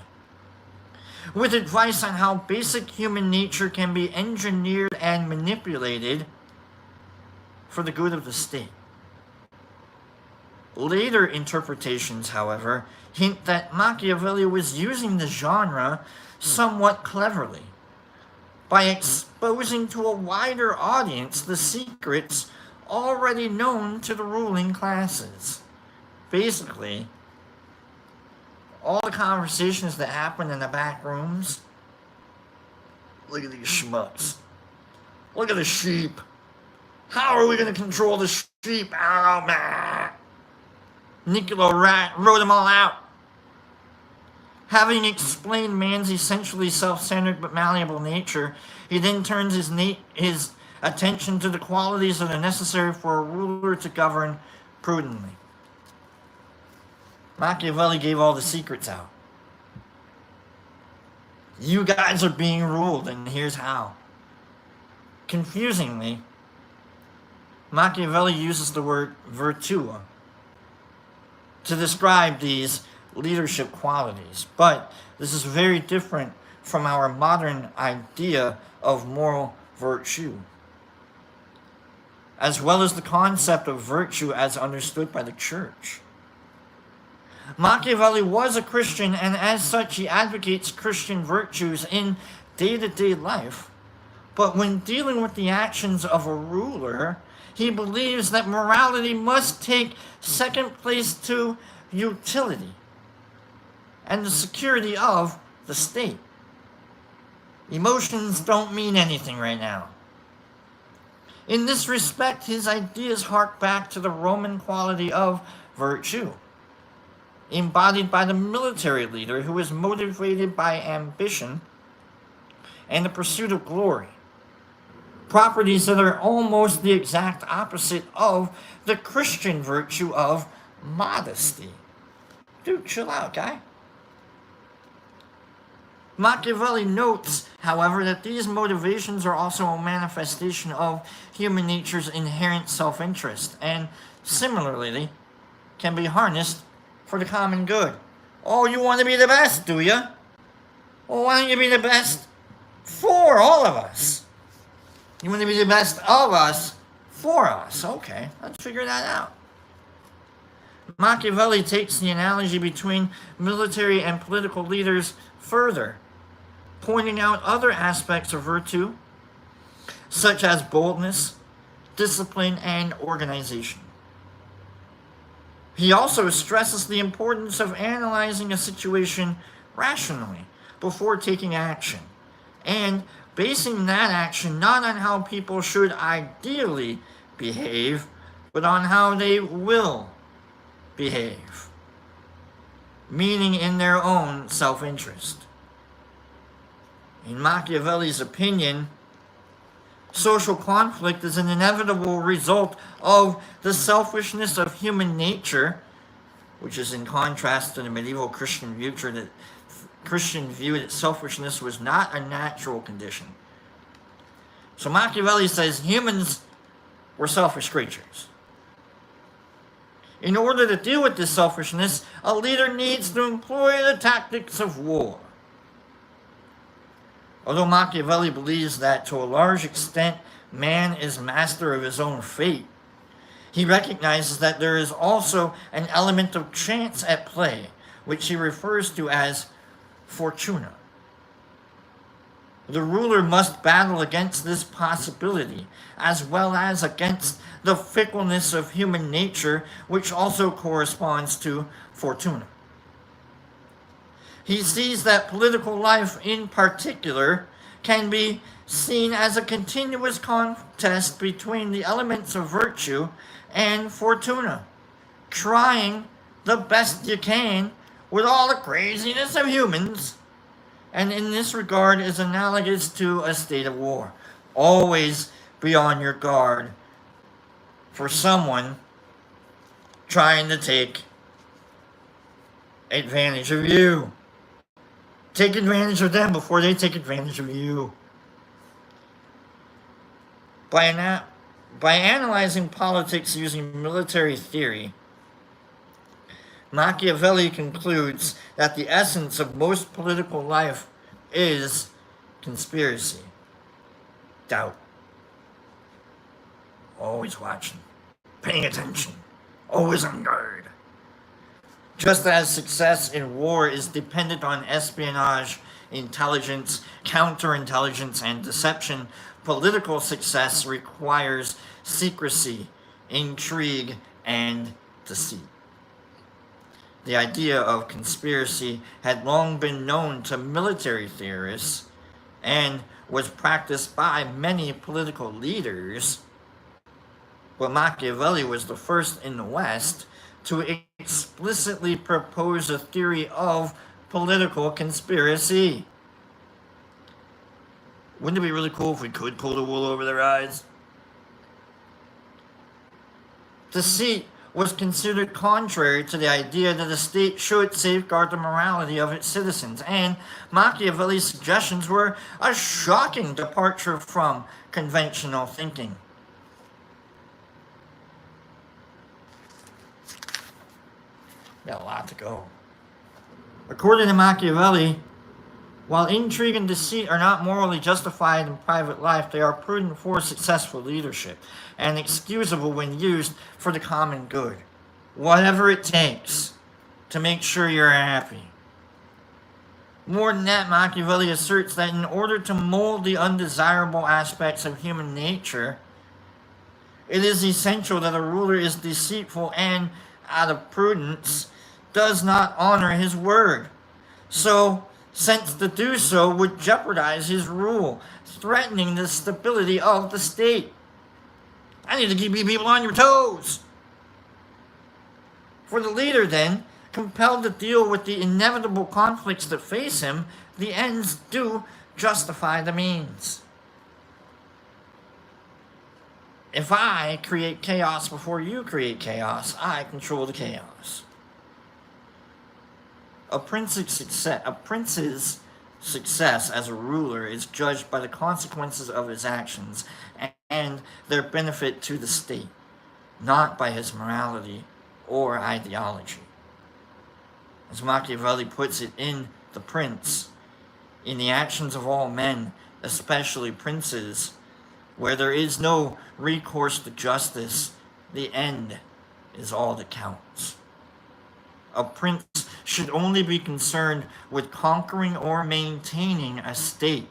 with advice on how basic human nature can be engineered and manipulated for the good of the state. Later interpretations, however, hint that Machiavelli was using the genre somewhat cleverly by exposing to a wider audience the secrets already known to the ruling classes. Basically, all the conversations that happen in the back rooms. Look at these schmucks. Look at the sheep. How are we going to control the sheep? I don't know, man. Niccolo wrote them all out. Having explained man's essentially self-centered but malleable nature, he then turns his attention to the qualities that are necessary for a ruler to govern prudently. Machiavelli gave all the secrets out. You guys are being ruled, and here's how. Confusingly, Machiavelli uses the word virtua to describe these leadership qualities, but this is very different from our modern idea of moral virtue, as well as the concept of virtue as understood by the church. Machiavelli was a Christian, and as such he advocates Christian virtues in day-to-day life, but when dealing with the actions of a ruler, he believes that morality must take second place to utility and the security of the state. Emotions don't mean anything right now. In this respect, his ideas hark back to the Roman quality of virtue, embodied by the military leader who is motivated by ambition and the pursuit of glory. Properties that are almost the exact opposite of the Christian virtue of modesty. Dude, chill out, guy. Machiavelli notes, however, that these motivations are also a manifestation of human nature's inherent self-interest, and similarly can be harnessed for the common good. Oh, you want to be the best, do you? Well, why don't you be the best for all of us? You want to be the best of us for us. Okay, let's figure that out. Machiavelli takes the analogy between military and political leaders further, pointing out other aspects of virtue, such as boldness, discipline, and organization. He also stresses the importance of analyzing a situation rationally before taking action, and basing that action not on how people should ideally behave, but on how they will behave, meaning in their own self-interest. In Machiavelli's opinion, social conflict is an inevitable result of the selfishness of human nature, which is in contrast to the medieval Christian view that selfishness was not a natural condition. So Machiavelli says humans were selfish creatures. In order to deal with this selfishness, a leader needs to employ the tactics of war. Although Machiavelli believes that to a large extent man is master of his own fate, he recognizes that there is also an element of chance at play, which he refers to as fortuna. The ruler must battle against this possibility, as well as against the fickleness of human nature, which also corresponds to fortuna. He sees that political life in particular can be seen as a continuous contest between the elements of virtue and fortuna, trying the best you can with all the craziness of humans, and in this regard is analogous to a state of war. Always be on your guard for someone trying to take advantage of you. Take advantage of them before they take advantage of you. By analyzing politics using military theory, Machiavelli concludes that the essence of most political life is conspiracy, doubt. Always watching, paying attention, always on guard. Just as success in war is dependent on espionage, intelligence, counterintelligence, and deception, political success requires secrecy, intrigue, and deceit. The idea of conspiracy had long been known to military theorists and was practiced by many political leaders, but Machiavelli was the first in the West to explicitly propose a theory of political conspiracy. Wouldn't it be really cool if we could pull the wool over their eyes? Deceit was considered contrary to the idea that a state should safeguard the morality of its citizens, and Machiavelli's suggestions were a shocking departure from conventional thinking. Got a lot to go. According to Machiavelli, while intrigue and deceit are not morally justified in private life, they are prudent for successful leadership and excusable when used for the common good. Whatever it takes to make sure you're happy. More than that, Machiavelli asserts that in order to mold the undesirable aspects of human nature, it is essential that a ruler is deceitful and, out of prudence, does not honor his word. So, since to do so would jeopardize his rule, threatening the stability of the state. I need to keep you people on your toes. For the leader, then, compelled to deal with the inevitable conflicts that face him, the ends do justify the means. If I create chaos before you create chaos, I control the chaos. A prince's success as a ruler is judged by the consequences of his actions and their benefit to the state, not by his morality or ideology. As Machiavelli puts it in The Prince, in the actions of all men, especially princes, where there is no recourse to justice, the end is all that counts. A prince should only be concerned with conquering or maintaining a state,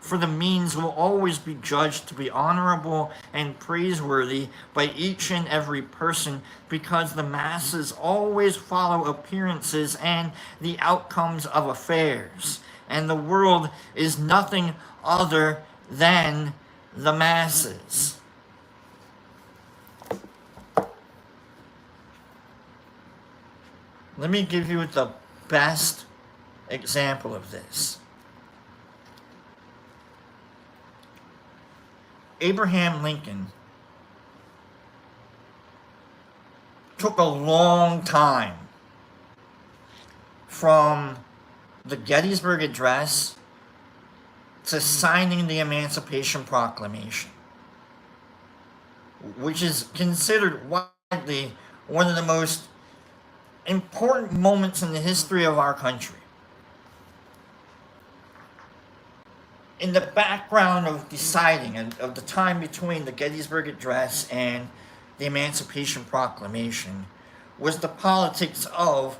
for the means will always be judged to be honorable and praiseworthy by each and every person, because the masses always follow appearances and the outcomes of affairs, and the world is nothing other than the masses. Let me give you the best example of this. Abraham Lincoln took a long time from the Gettysburg Address to signing the Emancipation Proclamation, which is considered widely one of the most important moments in the history of our country. In the background of deciding, of the time between the Gettysburg Address and the Emancipation Proclamation, was the politics of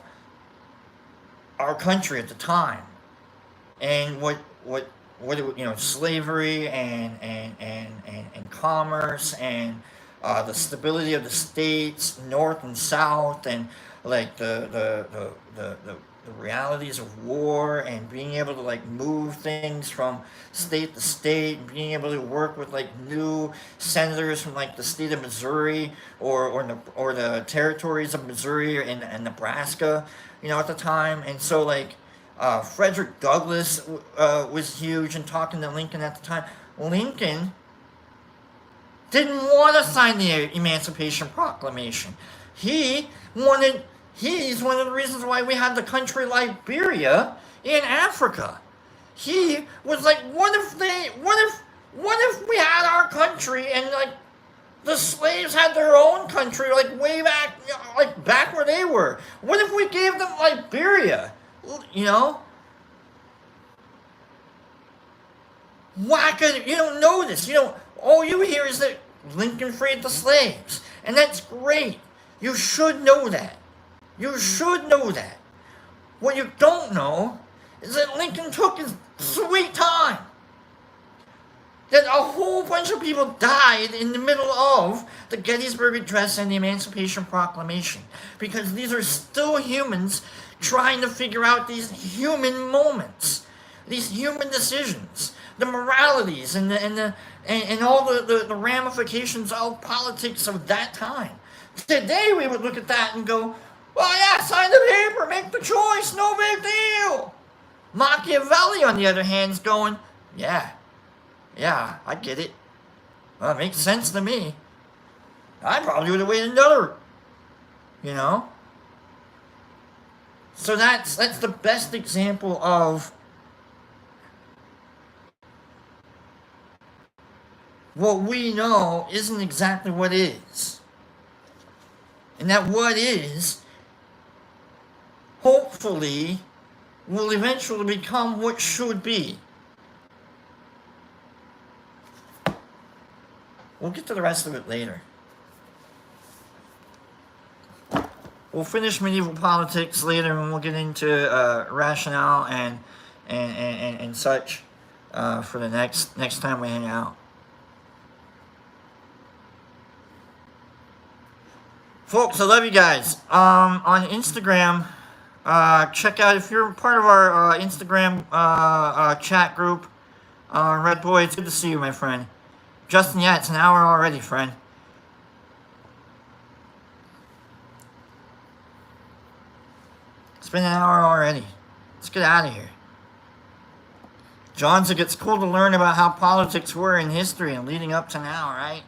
our country at the time, and what slavery and commerce and the stability of the states, North and South, and like the realities of war, and being able to like move things from state to state, and being able to work with like new senators from like the state of Missouri or the territories of Missouri and Nebraska, at the time. And so like Frederick Douglass was huge and talking to Lincoln at the time. Lincoln didn't want to sign the Emancipation Proclamation. He's one of the reasons why we had the country Liberia in Africa. He was like, what if we had our country and like the slaves had their own country, like way back, like back where they were? What if we gave them Liberia? Why could you don't know this? All you hear is that Lincoln freed the slaves, and that's great. You should know that. You should know that. What you don't know is that Lincoln took his sweet time. That a whole bunch of people died in the middle of the Gettysburg Address and the Emancipation Proclamation, because these are still humans trying to figure out these human moments, these human decisions, the moralities and all the ramifications of politics of that time. Today we would look at that and go, well, yeah, sign the paper, make the choice, no big deal. Machiavelli, on the other hand, is going, yeah, I get it. Well, it makes sense to me. I probably would have waited another, So that's the best example of what we know isn't exactly what is. And that what is, hopefully, will eventually become what should be. We'll get to the rest of it later. We'll finish medieval politics later, and we'll get into rationale and such for the next time we hang out. Folks, I love you guys. On Instagram, check out, if you're part of our Instagram chat group, Red Boy, it's good to see you, my friend. Justin, yeah, it's an hour already, friend. It's been an hour already. Let's get out of here. John's like, it's cool to learn about how politics were in history and leading up to now, right?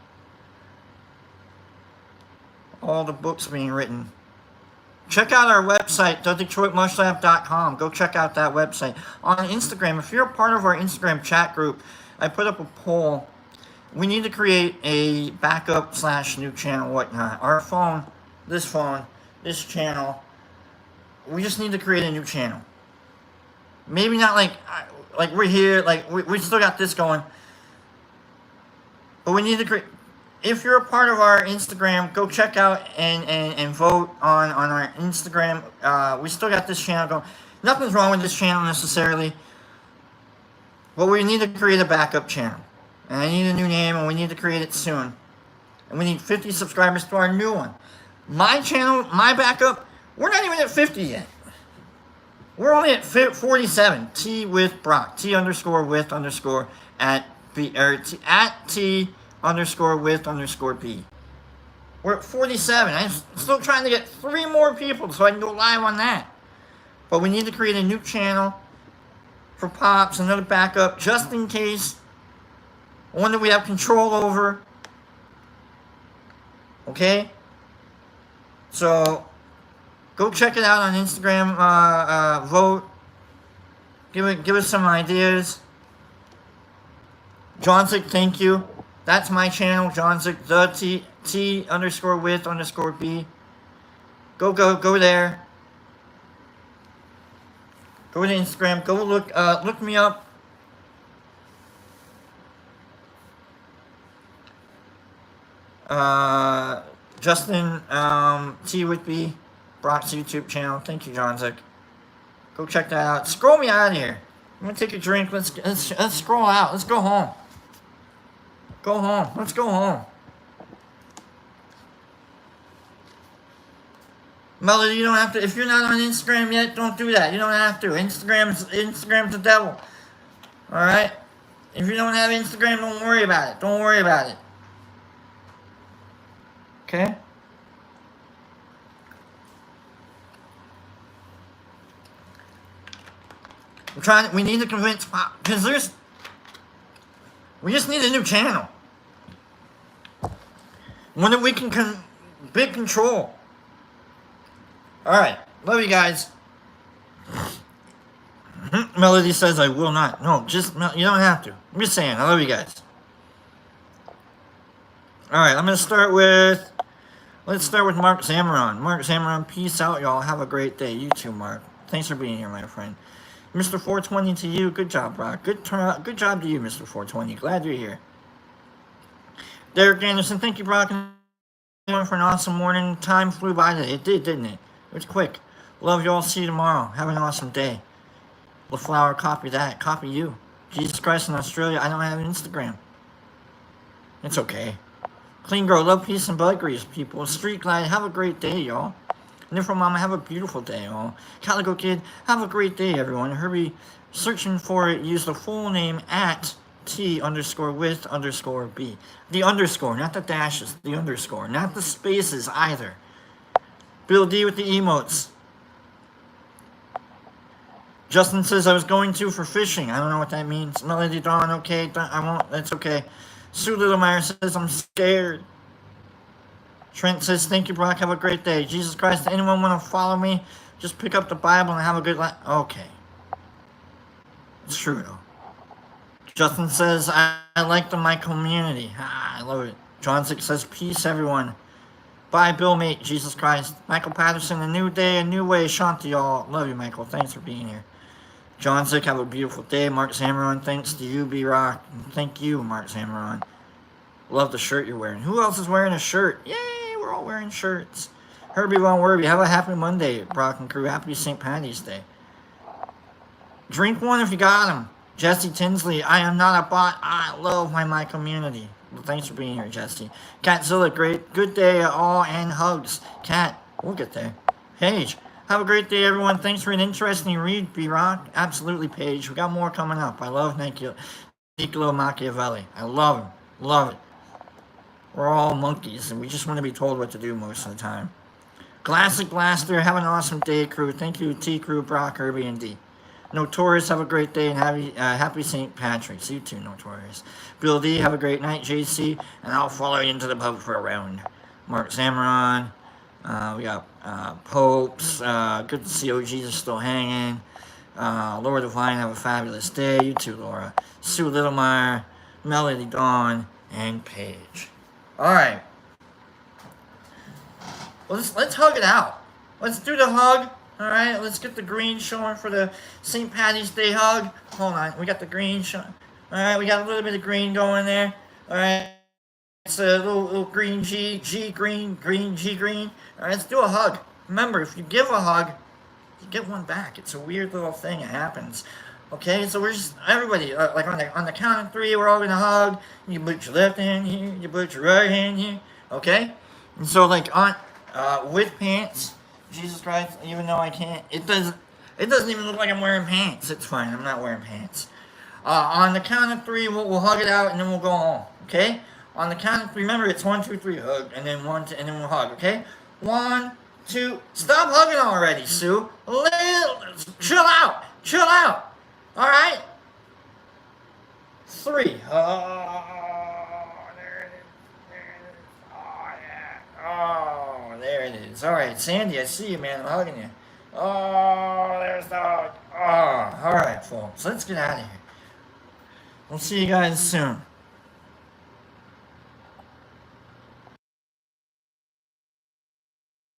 All the books being written. Check out our website, thedetroitmushlab.com. Go check out that website. On Instagram, if you're a part of our Instagram chat group, I put up a poll. We need to create a backup / new channel, whatnot. Our phone, this channel, we just need to create a new channel. Maybe not like we're here, like we still got this going. But we need to create. If you're a part of our Instagram, go check out and vote on our Instagram. We still got this channel going. Nothing's wrong with this channel necessarily. But we need to create a backup channel. And I need a new name, and we need to create it soon. And we need 50 subscribers to our new one. My channel, my backup, we're not even at 50 yet. We're only at 47. T with Brock. T underscore with underscore at B, or T, at T underscore with underscore B. We're at 47. I'm still trying to get 3 more people so I can go live on that. But we need to create a new channel for Pops, another backup, just in case. One that we have control over. Okay? So, go check it out on Instagram. Vote. Give us some ideas. Johnsick, thank you. That's my channel, Johnsick, the T underscore with underscore B. Go there. Go to Instagram. Go look me up. Justin T with B, Brock's YouTube channel. Thank you, Johnsick. Go check that out. Scroll me out of here. I'm gonna take a drink. Let's scroll out. Let's go home. Go home. Let's go home. Melody, you don't have to. If you're not on Instagram yet, don't do that. You don't have to. Instagram's the devil. All right. If you don't have Instagram, don't worry about it. Don't worry about it. Okay. We need to convince Pop, because we just need a new channel. One that we can big control. Alright, love you guys. Melody says I will not. No, you don't have to. I'm just saying, I love you guys. Alright, I'm gonna start with, let's start with Mark Zamaron. Mark Zamaron, peace out, y'all. Have a great day. You too, Mark. Thanks for being here, my friend. Mr. 420 to you. Good job, Brock. Good job to you, Mr. 420. Glad you're here. Derek Anderson, thank you, Brock, for an awesome morning. Time flew by today. It did, didn't it? It was quick. Love you all. See you tomorrow. Have an awesome day. LaFlower, copy that. Copy you. Jesus Christ in Australia. I don't have Instagram. It's okay. Clean Girl, love, peace, and blood grease, people. Street Glide, have a great day, y'all. Nifro Mama, have a beautiful day, y'all. Calico Kid, have a great day, everyone. Herbie, searching for it, use the full name at T underscore with underscore B. The underscore, not the dashes. The underscore, not the spaces either. Bill D with the emotes. Justin says I was going to for fishing. I don't know what that means. Melody Dawn, okay. I won't. That's okay. Sue Littlemeyer says I'm scared. Trent says thank you, Brock. Have a great day. Jesus Christ, anyone want to follow me? Just pick up the Bible and have a good life. Okay. It's true though. Justin says I like my community. I love it. John Sick says peace, everyone. Bye, Bill Mate. Jesus Christ. Michael Patterson, a new day, a new way. Shanti, y'all. Love you, Michael. Thanks for being here. John Sick, have a beautiful day. Mark Zamaron, thanks to you, B-Rock. Thank you, Mark Zamaron. Love the shirt you're wearing. Who else is wearing a shirt? Yay, we're all wearing shirts. Herbie Von Werby, have a happy Monday, Brock and crew. Happy St. Patty's Day. Drink one if you got them. Jesse Tinsley, I am not a bot. I love my community. Well, thanks for being here, Jesse. Catzilla, great. Good day all and hugs. Cat, we'll get there. Paige, have a great day, everyone. Thanks for an interesting read, B-Rock. Absolutely, Paige. We got more coming up. I love Niccolo Machiavelli. I love him. Love it. We're all monkeys, and we just want to be told what to do most of the time. Classic Blaster, have an awesome day, crew. Thank you, T Crew, Brock, Herbie, and D. Notorious, have a great day, and happy St. Patrick's. You too, Notorious. Bill D, have a great night, JC, and I'll follow you into the pub for a round. Mark Zamaron, we got Popes, good to see OGs is still hanging. Laura Devine, have a fabulous day. You too, Laura. Sue Littlemeyer, Melody Dawn, and Paige. Alright. Well, let's hug it out. Let's do the hug. Alright, let's get the green showing for the St. Patty's Day hug. Hold on, we got the green showing. Alright, we got a little bit of green going there. Alright, it's a little green G green. Alright, let's do a hug. Remember, if you give a hug, you get one back. It's a weird little thing. It happens. Okay, so we're just everybody like on the count of three, we're all gonna hug. You put your left hand here, you put your right hand here. Okay, and so like on with pants, Jesus Christ, even though I can't, it doesn't even look like I'm wearing pants. It's fine, I'm not wearing pants. On the count of three, we'll hug it out and then we'll go home. Okay, on the count of three, remember it's 1, 2, 3, hug, and then and then we'll hug. Okay, 1, 2, stop hugging already, Sue. Chill out, chill out. All right. 3. Oh, there it is. There it is. Oh, yeah. Oh, there it is. All right, Sandy, I see you, man. I'm hugging you. Oh, there's the hug. Oh, all right, folks. Let's get out of here. We'll see you guys soon.